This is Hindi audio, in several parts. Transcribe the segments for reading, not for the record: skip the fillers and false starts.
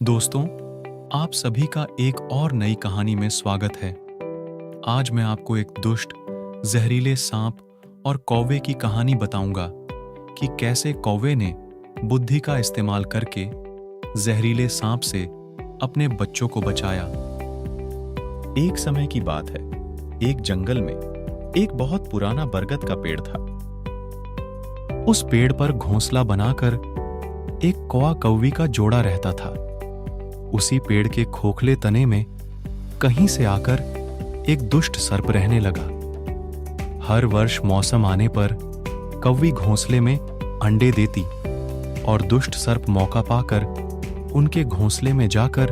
दोस्तों, आप सभी का एक और नई कहानी में स्वागत है। आज मैं आपको एक दुष्ट, जहरीले सांप और कौवे की कहानी बताऊंगा कि कैसे कौवे ने बुद्धि का इस्तेमाल करके जहरीले सांप से अपने बच्चों को बचाया। एक समय की बात है, एक जंगल में एक बहुत पुराना बरगद का पेड़ था। उस पेड़ पर घोंसला बनाकर एक कौवा कौवी का जोड़ा रहता था। उसी पेड़ के खोखले तने में कहीं से आकर एक दुष्ट सर्प रहने लगा। हर वर्ष मौसम आने पर कौवी घोंसले में अंडे देती और दुष्ट सर्प मौका पाकर उनके घोंसले में जाकर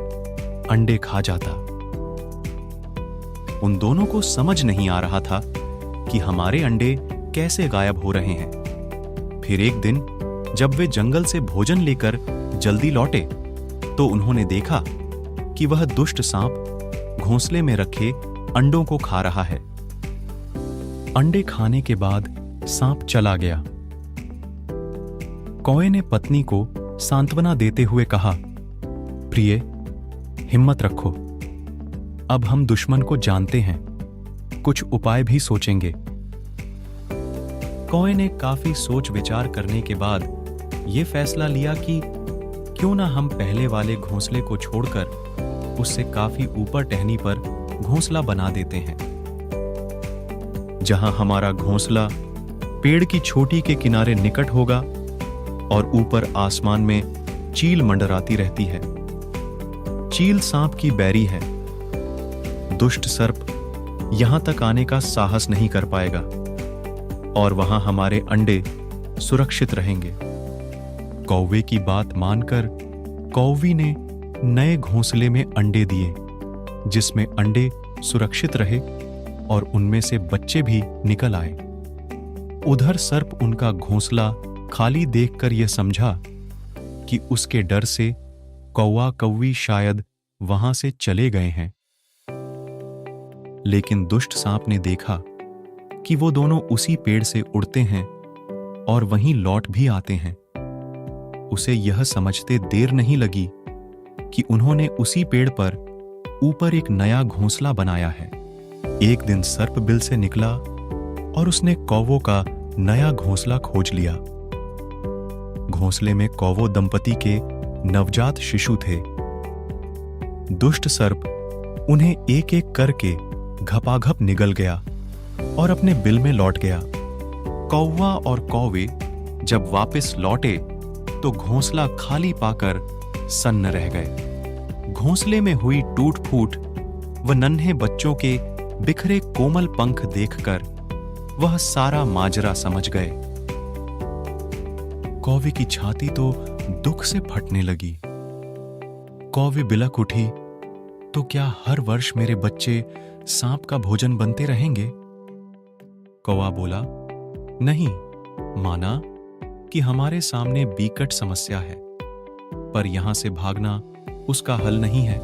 अंडे खा जाता। उन दोनों को समझ नहीं आ रहा था कि हमारे अंडे कैसे गायब हो रहे हैं। फिर एक दिन जब वे जंगल से भोजन लेकर जल्दी लौटे तो उन्होंने देखा कि वह दुष्ट सांप घोंसले में रखे अंडों को खा रहा है। अंडे खाने के बाद सांप चला गया। कौवे ने पत्नी को सांत्वना देते हुए कहा, प्रिय, हिम्मत रखो। अब हम दुश्मन को जानते हैं, कुछ उपाय भी सोचेंगे। कौवे ने काफी सोच विचार करने के बाद यह फैसला लिया कि क्यों ना हम पहले वाले घोंसले को छोड़कर उससे काफी ऊपर टहनी पर घोंसला बना देते हैं, जहां हमारा घोंसला पेड़ की चोटी के किनारे निकट होगा और ऊपर आसमान में चील मंडराती रहती है। चील सांप की बैरी है। दुष्ट सर्प यहां तक आने का साहस नहीं कर पाएगा और वहां हमारे अंडे सुरक्षित रहेंगे। कौवे की बात मानकर कौवी ने नए घोंसले में अंडे दिए, जिसमें अंडे सुरक्षित रहे और उनमें से बच्चे भी निकल आए। उधर सर्प उनका घोंसला खाली देखकर यह समझा कि उसके डर से कौवा कौवी शायद वहां से चले गए हैं। लेकिन दुष्ट सांप ने देखा कि वो दोनों उसी पेड़ से उड़ते हैं और वहीं लौट भी आते हैं। उसे यह समझते देर नहीं लगी कि उन्होंने उसी पेड़ पर ऊपर एक नया घोंसला बनाया है। एक दिन सर्प बिल से निकला और उसने कौवों का नया घोंसला खोज लिया। घोंसले में कौवो दंपति के नवजात शिशु थे। दुष्ट सर्प उन्हें एक एक करके घपाघप निगल गया और अपने बिल में लौट गया। कौवा और कौवे जब वापस लौटे तो घोंसला खाली पाकर सन्न रह गए। घोंसले में हुई टूट फूट व नन्हे बच्चों के बिखरे कोमल पंख देखकर वह सारा माजरा समझ गए। कौवे की छाती तो दुख से फटने लगी। कौवे बिलक उठी, तो क्या हर वर्ष मेरे बच्चे सांप का भोजन बनते रहेंगे? कौवा बोला, नहीं, माना कि हमारे सामने बिकट समस्या है, पर यहां से भागना उसका हल नहीं है।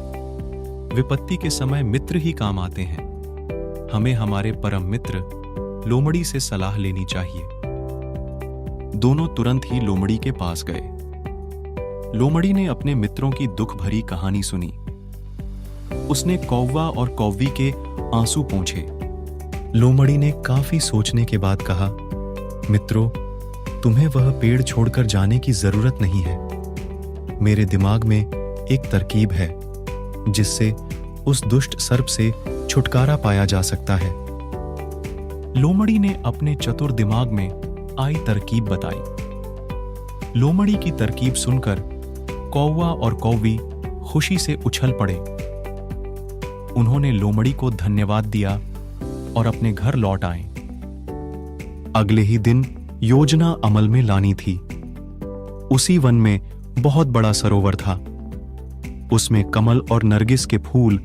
विपत्ति के समय मित्र ही काम आते हैं। हमें हमारे परम मित्र लोमड़ी से सलाह लेनी चाहिए। दोनों तुरंत ही लोमड़ी के पास गए। लोमड़ी ने अपने मित्रों की दुख भरी कहानी सुनी। उसने कौवा और कौवी के आंसू पोंछे। लोमड़ी ने काफी सोचने के बाद कहा, मित्रों, तुम्हें वह पेड़ छोड़कर जाने की जरूरत नहीं है। मेरे दिमाग में एक तरकीब है जिससे उस दुष्ट सर्प से छुटकारा पाया जा सकता है। लोमड़ी ने अपने चतुर दिमाग में आई तरकीब बताई। लोमड़ी की तरकीब सुनकर कौवा और कौवी खुशी से उछल पड़े। उन्होंने लोमड़ी को धन्यवाद दिया और अपने घर लौट आए। अगले ही दिन योजना अमल में लानी थी। उसी वन में बहुत बड़ा सरोवर था। उसमें कमल और नरगिस के फूल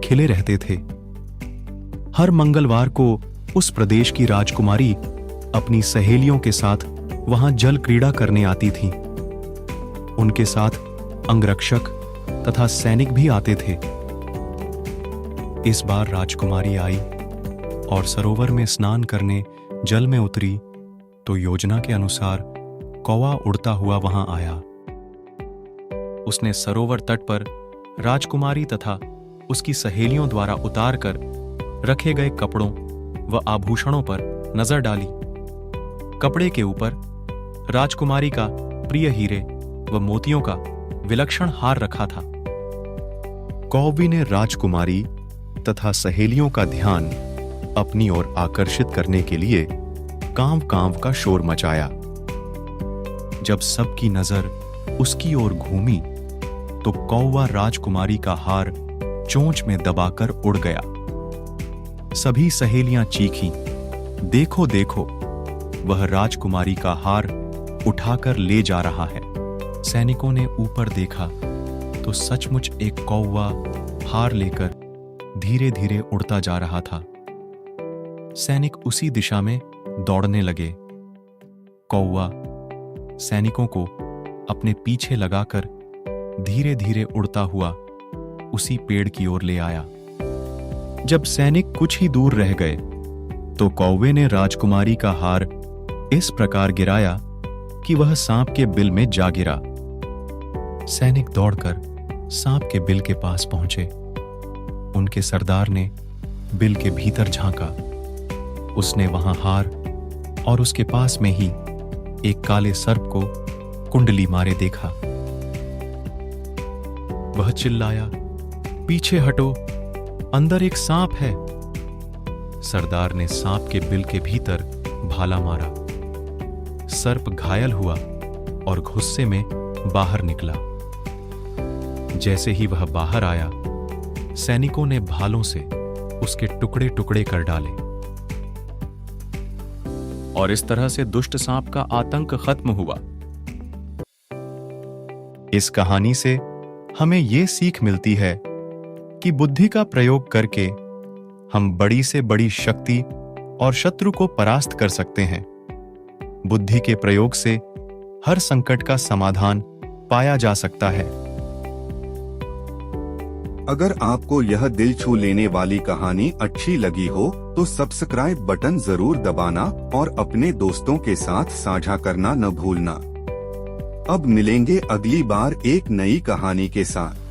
खिले रहते थे। हर मंगलवार को उस प्रदेश की राजकुमारी अपनी सहेलियों के साथ वहां जल क्रीड़ा करने आती थी। उनके साथ अंगरक्षक तथा सैनिक भी आते थे। इस बार राजकुमारी आई और सरोवर में स्नान करने जल में उतरी तो योजना के अनुसार कौवा उड़ता हुआ वहां आया। उसने सरोवर तट पर राजकुमारी तथा उसकी सहेलियों द्वारा उतारकर रखे गए कपड़ों व आभूषणों पर नजर डाली। कपड़े के ऊपर राजकुमारी का प्रिय हीरे व मोतियों का विलक्षण हार रखा था। कौवी ने राजकुमारी तथा सहेलियों का ध्यान अपनी ओर आकर्षित करने के लिए कांव कांव का शोर मचाया। जब सबकी नजर उसकी ओर घूमी तो कौवा राजकुमारी का हार चोंच में दबाकर उड़ गया। सभी सहेलियां चीखीं, देखो देखो, वह राजकुमारी का हार उठाकर ले जा रहा है। सैनिकों ने ऊपर देखा तो सचमुच एक कौवा हार लेकर धीरे धीरे उड़ता जा रहा था। सैनिक उसी दिशा में दौड़ने लगे। कौवा सैनिकों को अपने पीछे लगाकर धीरे धीरे उड़ता हुआ उसी पेड़ की ओर ले आया। जब सैनिक कुछ ही दूर रह गए तो कौवे ने राजकुमारी का हार इस प्रकार गिराया कि वह सांप के बिल में जा गिरा। सैनिक दौड़कर सांप के बिल के पास पहुंचे। उनके सरदार ने बिल के भीतर झांका। उसने वहां हार और उसके पास में ही एक काले सर्प को कुंडली मारे देखा। वह चिल्लाया, पीछे हटो, अंदर एक सांप है। सरदार ने सांप के बिल के भीतर भाला मारा। सर्प घायल हुआ और गुस्से में बाहर निकला। जैसे ही वह बाहर आया, सैनिकों ने भालों से उसके टुकड़े टुकड़े कर डाले और इस तरह से दुष्ट सांप का आतंक खत्म हुआ। इस कहानी से हमें यह सीख मिलती है कि बुद्धि का प्रयोग करके हम बड़ी से बड़ी शक्ति और शत्रु को परास्त कर सकते हैं। बुद्धि के प्रयोग से हर संकट का समाधान पाया जा सकता है। अगर आपको यह दिल छू लेने वाली कहानी अच्छी लगी हो तो सब्सक्राइब बटन जरूर दबाना और अपने दोस्तों के साथ साझा करना न भूलना। अब मिलेंगे अगली बार एक नई कहानी के साथ।